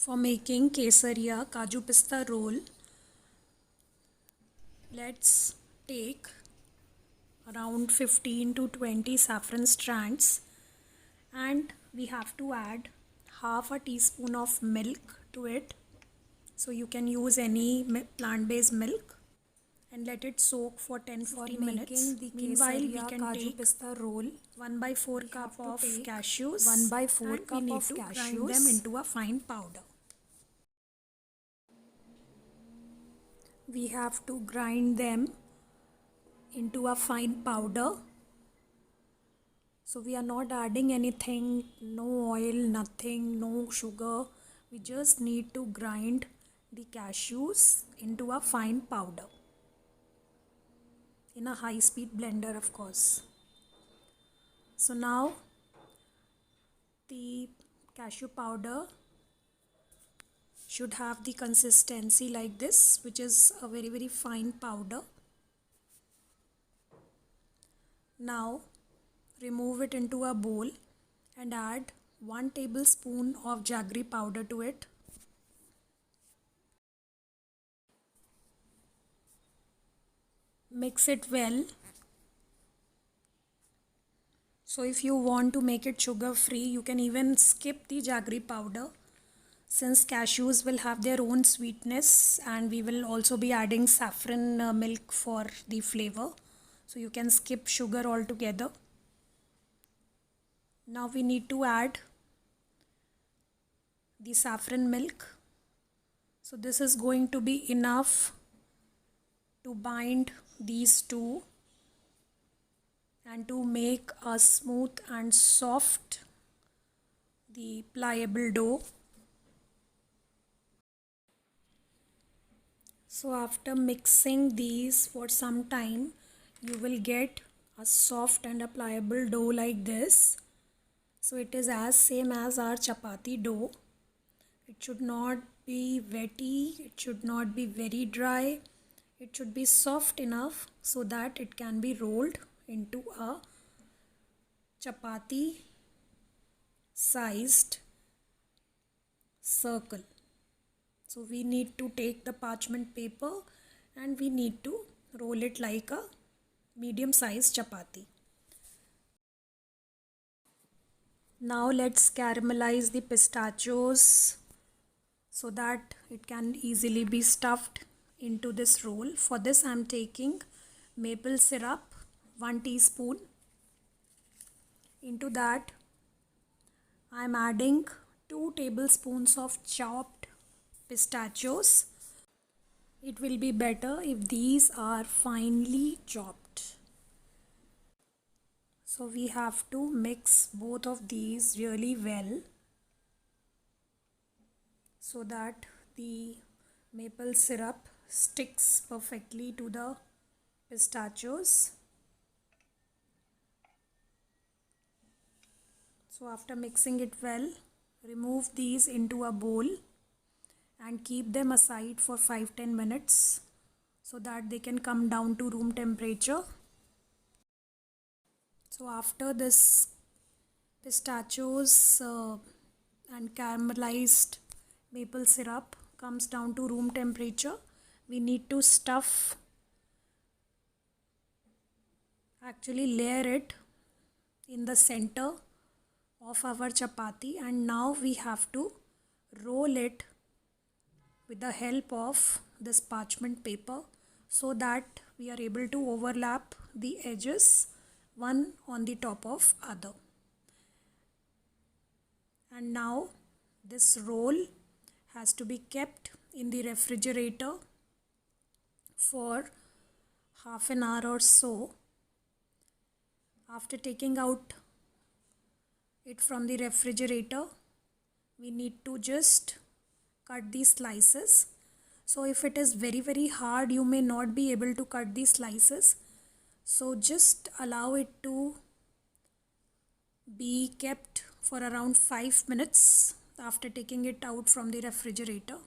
For making Kesaria Kaju Pista roll, let's take around 15 to 20 saffron strands, and we have to add half a teaspoon of milk to it. So you can use any plant-based milk and let it soak for 10-15 minutes. Meanwhile, we can take pista roll, 1/4 cup of cashews 1/4 and cup we need of to grind cashews. them into a fine powder. We have to grind them into a fine powder. So we are not adding anything, no oil, nothing, no sugar. We just need to grind the cashews into a fine powder in a high-speed blender, of course. So now the cashew powder should have the consistency like this, which is a very fine powder. Now remove it into a bowl and add 1 tablespoon of jaggery powder to it. Mix it well. So if you want to make it sugar free, you can even skip the jaggery powder, since cashews will have their own sweetness and we will also be adding saffron milk for the flavor. So you can skip sugar altogether. Now we need to add the saffron milk. So this is going to be enough to bind these two and to make a smooth and soft the pliable dough. So after mixing these for some time, you will get a soft and a pliable dough like this. So it is as same as our chapati dough. It should not be wetty, it should not be very dry. It should be soft enough so that it can be rolled into a chapati sized circle. So we need to take the parchment paper and we need to roll it like a medium sized chapati. Now let's caramelize the pistachios so that it can easily be stuffed into this roll. For this I am taking maple syrup 1 teaspoon. Into that I am adding 2 tablespoons of chopped pistachios. It will be better if these are finely chopped. So we have to mix both of these really well so that the maple syrup sticks perfectly to the pistachios. So after mixing it well, remove these into a bowl and keep them aside for 5-10 minutes so that they can come down to room temperature. So after this pistachios and caramelized maple syrup comes down to room temperature, we need to layer it in the center of our chapati, and now we have to roll it with the help of this parchment paper so that we are able to overlap the edges one on the top of other. And now this roll has to be kept in the refrigerator for half an hour or so. After taking out it from the refrigerator, we need to just cut these slices. So if it is very hard, you may not be able to cut these slices. So just allow it to be kept for around 5 minutes after taking it out from the refrigerator.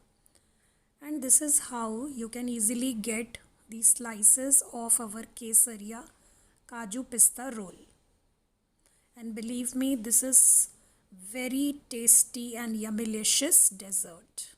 And this is how you can easily get these slices of our Kesaria Kaju Pista roll. And believe me, this is very tasty and yummylicious dessert.